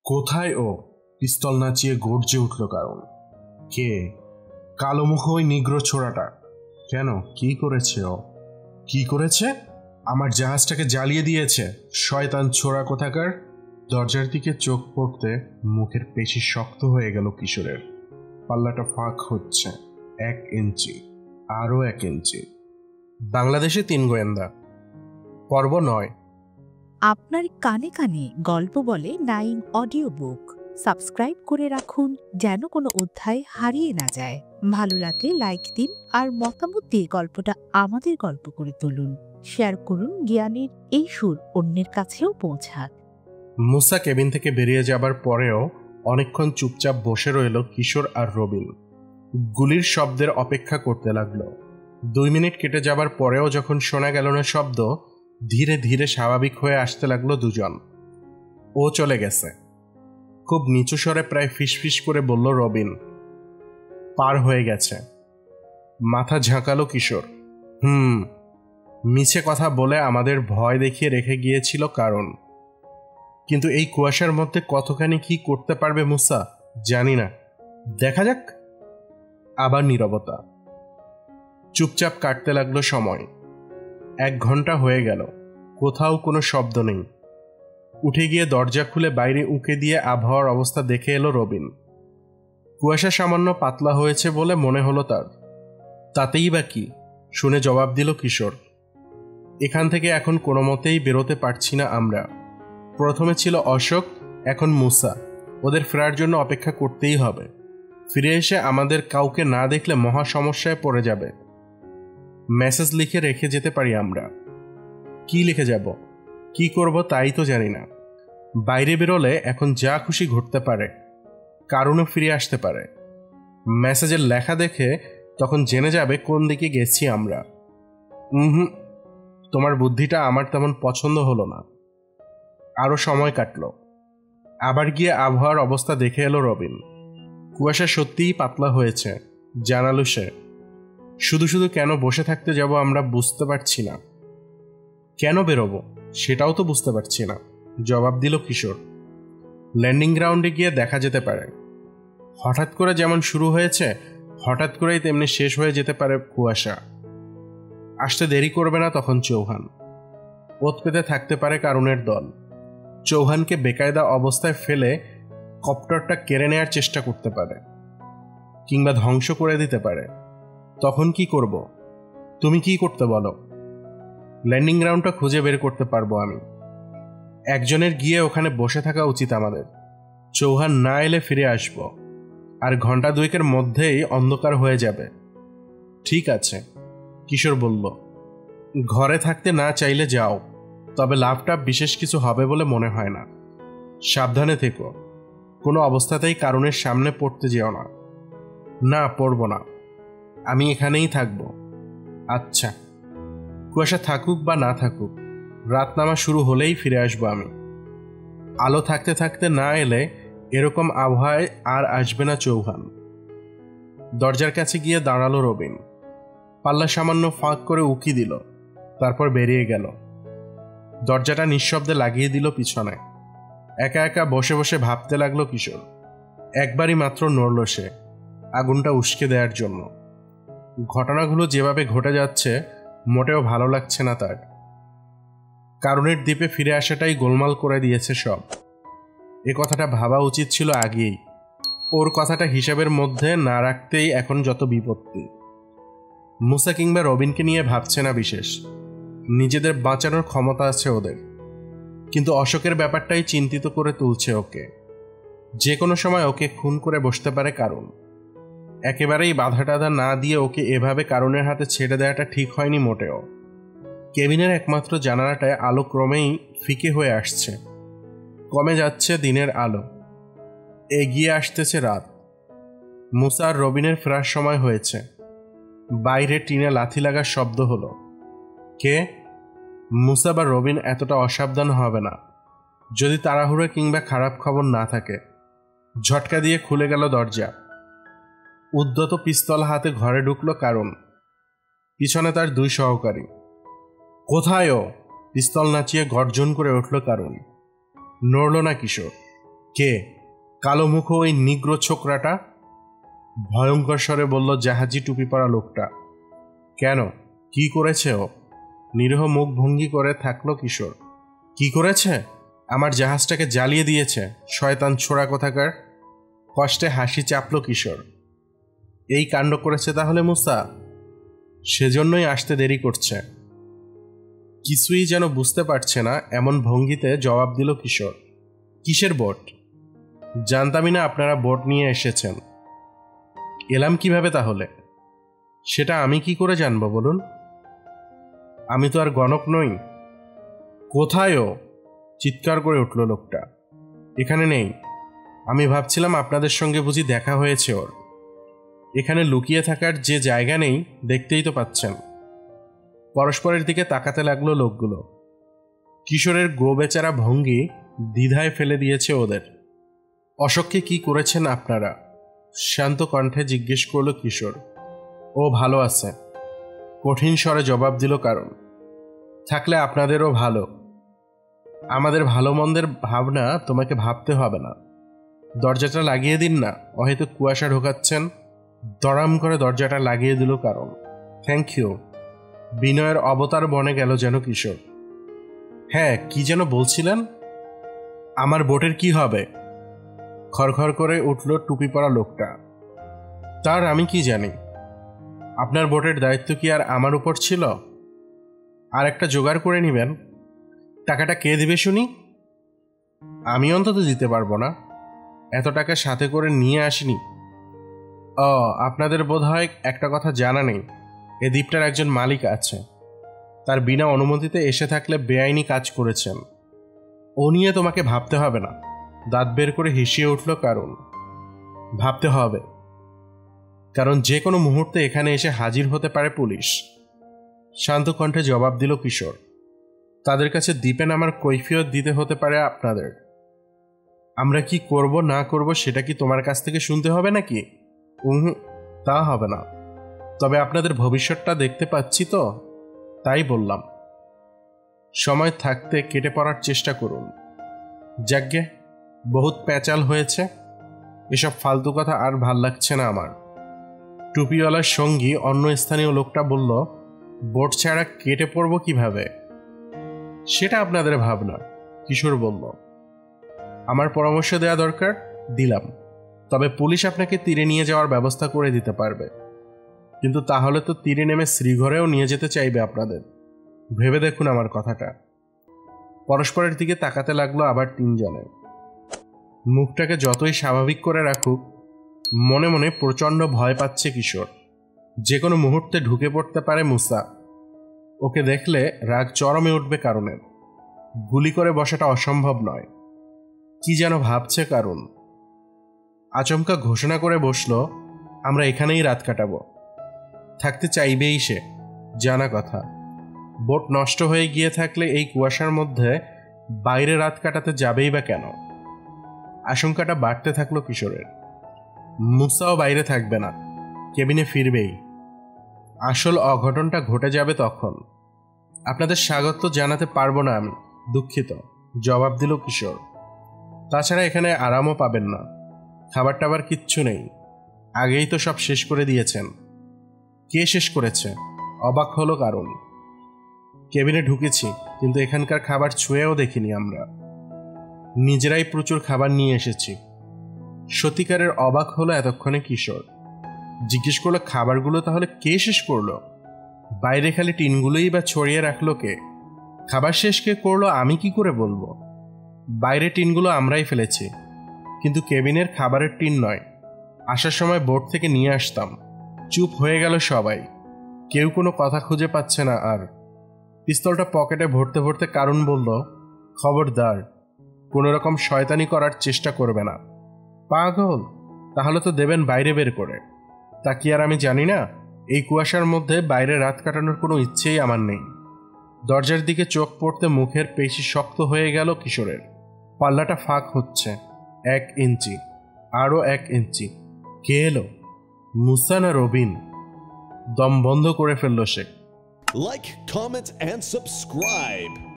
কোথায় ও? পিস্তল নাচিয়ে গর্জে উঠল কারণ। কে? কালো মুখ ওই নিগ্র ছোড়াটা। কেন, কি করেছে ও? কি করেছে? আমার জাহাজটাকে জ্বালিয়ে দিয়েছে শয়তান ছোড়া কোথাকার। দরজার দিকে চোখ পড়তে মুখের পেশি শক্ত হয়ে গেল কিশোরের। পাল্লাটা ফাঁক হচ্ছে 1 ইঞ্চি, আরো 1 ইঞ্চি। বাংলাদেশে 3 গোয়েন্দা, পর্ব 9। আপনার কানে কানে গল্প বলে 9 অডিও বুক সাবস্ক্রাইব করে রাখুন যেন কোনো অধ্যায় হারিয়ে না যায়। ভালো লাগলে লাইক দিন আর মতামত দিয়ে গল্পটা আমাদের গল্প করে তুলুন। শেয়ার করুন জ্ঞানের এই সুর অন্যের কাছেও পৌঁছাক। মুসা কেবিন থেকে বেরিয়ে যাবার পরেও অনেকক্ষণ চুপচাপ বসে রইল কিশোর আর রবিন। গুলির শব্দের অপেক্ষা করতে লাগলো। 2 মিনিট কেটে যাবার পরেও যখন শোনা গেল না শব্দ, ধীরে ধীরে স্বাভাবিক হয়ে আসতে লাগলো দুজন। ও চলে গেছে, খুব নিচু স্বরে প্রায় ফিসফিস করে বলল রবিন। পার হয়ে গেছে। মাথা ঝাঁকালো কিশোর। মিছে কথা বলে আমাদের ভয় দেখিয়ে রেখে গিয়েছিল কারণ। কিন্তু এই কুয়াশার মধ্যে কতখানি কি করতে পারবে মুসা জানি না, দেখা যাক। আবার নীরবতা। চুপচাপ কাটতে লাগলো সময়। 1 ঘন্টা হয়ে গেল, কোথাও কোনো শব্দ নেই। উঠে গিয়ে দরজা খুলে বাইরে উঁকে দিয়ে আবহাওয়ার অবস্থা দেখে এলো রবিন। কুয়াশা সামান্য পাতলা হয়েছে বলে মনে হলো তার। তাতেই বা কি, শুনে জবাব দিল কিশোর। এখান থেকে এখন কোনো মতেই বেরোতে পারছি না আমরা। প্রথমে ছিল অশোক, এখন মুসা। ওদের ফেরার জন্য অপেক্ষা করতেই হবে। ফিরে এসে আমাদের কাউকে না দেখলে মহা সমস্যায় পড়ে যাবে। মেসেজ লিখে রেখে যেতে পারি আমরা। কি লিখে যাব, কি করব তাই তো জানি না। বাইরে বেরোলে এখন যা খুশি ঘটতে পারে, কারণও ফিরে আসতে পারে। মেসেজের লেখা দেখে তখন জেনে যাবে কোন দিকে গেছি আমরা। তোমার বুদ্ধিটা আমার তেমন পছন্দ হলো না। আরো সময় কাটল। আবার গিয়ে আবহাওয়ার অবস্থা দেখে এলো রবিন। কুয়াশা সত্যিই পাতলা হয়েছে, জানালো সে। শুধু শুধু কেন বসে থাকতে যাব আমরা বুঝতে পারছি না। কেন বেরোবো সেটাও তো বুঝতে পারছি না, জবাব দিল কিশোর। ল্যান্ডিং গ্রাউন্ডে গিয়ে দেখা যেতে পারে। হঠাৎ করে যেমন শুরু হয়েছে, হঠাৎ করেই তেমনি শেষ হয়ে যেতে পারে কুয়াশা। আসতে দেরি করবে না তখন চৌহান। ওত পেতে থাকতে পারে কারণের দল। চৌহানকে বেকায়দা অবস্থায় ফেলে কপ্টারটা কেড়ে নেয়ার চেষ্টা করতে পারে, কিংবা ধ্বংস করে দিতে পারে। তখন কি করব? তুমি কি করতে বলো? ল্যান্ডিং গ্রাউন্ডটা খুঁজে বের করতে পারবো আমি। একজনের গিয়ে ওখানে বসে থাকা উচিত আমাদের। চৌহান না এলে ফিরে আসব, আর ঘন্টা 2 মধ্যেই অন্ধকার হয়ে যাবে। ঠিক আছে, কিশোর বলল। ঘরে থাকতে না চাইলে যাও, তবে লাভটা বিশেষ কিছু হবে বলে মনে হয় না। সাবধানে থেকো, কোনো অবস্থাতেই কারণের সামনে পড়তে যেও না। না, পড়ব না, আমি এখানেই থাকব। আচ্ছা, কুয়াশা থাকুক বা না থাকুক, রাত নামা শুরু হলেই ফিরে আসবো আমি। আলো থাকতে থাকতে না এলে এরকম আবহাওয়ায় আর আসবে না চৌহান। দরজার কাছে গিয়ে দাঁড়ালো রবিন। পাল্লা সামান্য ফাঁক করে উকি দিল, তারপর বেরিয়ে গেল। দরজাটা নিঃশব্দে লাগিয়ে দিল পিছনে। একা একা বসে বসে ভাবতে লাগলো কিশোর। একবারই মাত্র নড়ল সে, আগুনটা উস্কে দেওয়ার জন্য। ঘটনাগুলো যেভাবে ঘটে যাচ্ছে মোটেও ভালো লাগছে না তার। কারণের দ্বীপে ফিরে আসাটাই গোলমাল করে দিয়েছে সব। এ কথাটা ভাবা উচিত ছিল আগেই। ওর কথাটা হিসাবের মধ্যে না রাখতেই এখন যত বিপত্তি। মুসা কিংবা রবিনকে নিয়ে ভাবছে না বিশেষ, নিজেদের বাঁচানোর ক্ষমতা আছে ওদের। কিন্তু অশোকের ব্যাপারটাই চিন্তিত করে তুলছে ওকে। যে কোনো সময় ওকে খুন করে বসতে পারে কারণ। একেবারেই বাধা টাধা না দিয়ে ওকে এভাবে কারণের হাতে ছেড়ে দেওয়াটা ঠিক হয়নি মোটেও। কেবিনের একমাত্র জানালাটায় আলো ক্রমেই ফিকে হয়ে আসছে। কমে যাচ্ছে দিনের আলো, এগিয়ে আসতেছে রাত। মুসা আর রবিনের ফেরার সময় হয়েছে। বাইরে টিনে লাথি লাগার শব্দ হলো। কে? মুসা বা রবিন এতটা অসাবধান হবে না যদি তাড়াহুড়ো কিংবা খারাপ খবর না থাকে। ঝটকা দিয়ে খুলে গেল দরজা। উদ্যত পিস্তল হাতে ঘরে ঢুকলো কারণ। পিছনে তার 2 সহকারী। কোথায় ও? পিস্তল নাচিয়ে গর্জন করে উঠল কারণ। নড়ল না কিশোর। কে? কালো মুখ ওই নিগ্রো ছোকরাটা? ভয়ঙ্কর স্বরে বলল জাহাজি টুপি পরা লোকটা। কেন, কি করেছে ও? নিরীহ মুখ ভঙ্গি করে থাকলো কিশোর। কি করেছে? আমার জাহাজটাকে জ্বালিয়ে দিয়েছে, শয়তান ছোড়া কোথাকার। কষ্টে হাসি চাপল কিশোর। এই কাণ্ড করেছে তাহলে মুসা? সেজন্যই আসতে দেরি করছে। কিছুই যেন বুঝতে পারছে না এমন ভঙ্গিতে জবাব দিল কিশোর। কিসের বোট? জানতামই না আপনারা বোট নিয়ে এসেছেন। এলাম কিভাবে তাহলে? সেটা আমি কি করে জানবো বলুন? আমি তো আর গণক নই। কোথায় ও? চিৎকার করে উঠল লোকটা। এখানে নেই। আমি ভাবছিলাম আপনাদের সঙ্গে বুঝি দেখা হয়েছে ওর। এখানে লুকিয়ে থাকার যে জায়গা নেই, দেখতেই তো পাচ্ছেন। পরস্পরের দিকে তাকাতে লাগলো লোকগুলো। কিশোরের গোবেচারা ভঙ্গি দ্বিধায় ফেলে দিয়েছে ওদের। অশোককে কি করেছেন আপনারা? শান্ত কণ্ঠে জিজ্ঞেস করল কিশোর। ও ভালো আছে, কঠিন স্বরে জবাব দিল কারণ। থাকলে আপনাদেরও ভালো। আমাদের ভালো মন্দের ভাবনা তোমাকে ভাবতে হবে না। দরজাটা লাগিয়ে দিন না, হয়তো কুয়াশা ঢোকাচ্ছেন। দড়াম করে দরজাটা লাগিয়ে দিল কারণ। Thank you. বিনয়ের অবতার বনে গেল যেন কিশোর। হ্যাঁ, কি যেন বলছিলেন? আমার বোটের কি হবে? খড়খড় করে উঠল টুপি পরা লোকটা। তার আমি কি জানি? আপনার বোটের দায়িত্ব কি আর আমার উপর ছিল? আর একটা জোগাড় করে নেবেন। টাকাটা কে দিবে শুনি? আমি অন্তত দিতে পারবো না। এত টাকা সাথে করে নিয়ে আসিনি। আপনাদের বোধহয় একটা কথা জানা নেই, এ দ্বীপটার একজন মালিক আছে। তার বিনা অনুমতিতে এসে থাকলে বেআইনি কাজ করেছেন। ও নিয়ে তোমাকে ভাবতে হবে না। দাঁত বের করে হিসিয়ে উঠল কারণ। ভাবতে হবে, কারণ যে কোনো মুহূর্তে এখানে এসে হাজির হতে পারে পুলিশ। শান্ত কণ্ঠে জবাব দিল কিশোর। তাদের কাছে দ্বীপে নামার কৈফিয়ত দিতে হতে পারে আপনাদের। আমরা কি করব না করব সেটা কি তোমার কাছ থেকে শুনতে হবে নাকি? তা হবে না। তবে আপনাদের ভবিষ্যৎটা দেখতে পাচ্ছি তো, তাই বললাম। সময় থাকতে কেটে পড়ার চেষ্টা করুন। যাজ্ঞে, বহুত প্যাচাল হয়েছে। এসব ফালতু কথা আর ভাল লাগছে না আমার। টুপিওয়ালার সঙ্গী অন্য স্থানীয় লোকটা বলল, বোট ছাড়া কেটে পড়ব কিভাবে? সেটা আপনাদের ভাবনা, কিশোর বলল। আমার পরামর্শ দেওয়া দরকার, দিলাম। তবে পুলিশ আপনাকে তীরে নিয়ে যাওয়ার ব্যবস্থা করে দিতে পারবে। কিন্তু তাহলে তো তীরে নেমে শ্রীঘরেও নিয়ে যেতে চাইবে আপনাদের। ভেবে দেখুন আমার কথাটা। পরস্পরের দিকে তাকাতে লাগলো আবার তিনজনে। মুখটাকে যতই স্বাভাবিক করে রাখুক, মনে মনে প্রচণ্ড ভয় পাচ্ছে কিশোর। যে কোনো মুহূর্তে ঢুকে পড়তে পারে মুসা। ওকে দেখলে রাগ চরমে উঠবে কারণের। গুলি করে বসাটা অসম্ভব নয়। কি যেন ভাবছে কারণ। আচমকা ঘোষণা করে বসল, আমরা এখানেই রাত কাটাবো। থাকতে চাইবেই সে, জানা কথা। বোট নষ্ট হয়ে গিয়ে থাকলে এই কুয়াশার মধ্যে বাইরে রাত কাটাতে যাবেই বা কেন? আশঙ্কাটা বাড়তে থাকলো কিশোরের। মুসাও বাইরে থাকবে না, কেবিনে ফিরবেই। আসল অঘটনটা ঘটে যাবে তখন। আপনাদের স্বাগত জানাতে পারবো না আমি, দুঃখিত, জবাব দিল কিশোর। তাছাড়া এখানে আরামও পাবেন না। খাবার টাবার কিচ্ছু নেই। আগেই তো সব শেষ করে দিয়েছেন। কে শেষ করেছে? অবাক হলো কারণ। কেবিনে ঢুকেছি, কিন্তু এখানকার খাবার ছুঁয়েও দেখিনি আমরা। নিজেরাই প্রচুর খাবার নিয়ে এসেছি। সত্যিকারের অবাক হলো এতক্ষণে কিশোর। জিজ্ঞেস করলো, খাবারগুলো তাহলে কে শেষ করলো? বাইরে খালি টিনগুলোই বা ছড়িয়ে রাখলো কে? খাবার শেষ কে করলো আমি কি করে বলবো? বাইরে টিনগুলো আমরাই ফেলেছি, কিন্তু কেবিনের খাবারের টিন নয়। আসার সময় বোট থেকে নিয়ে আসতাম। চুপ হয়ে গেল সবাই। কেউ কোনো কথা খুঁজে পাচ্ছে না আর। পিস্তলটা পকেটে ভরতে ভরতে কারণ বলল, খবরদার, কোনো রকম শয়তানি করার চেষ্টা করবে না। পাগল? তাহলে তো দেবেন বাইরে বের করে। তা কি আর আমি জানি না? এই কুয়াশার মধ্যে বাইরে রাত কাটানোর কোনো ইচ্ছেই আমার নেই। দরজার দিকে চোখ পড়তে মুখের পেশি শক্ত হয়ে গেল কিশোরের। পাল্লাটা ফাঁক হচ্ছে 1 ইঞ্চি, আরও 1 ইঞ্চি। কে এলো? মুসা না রবিন? দম বন্ধ করে ফেলল সে। Like, comment, and subscribe.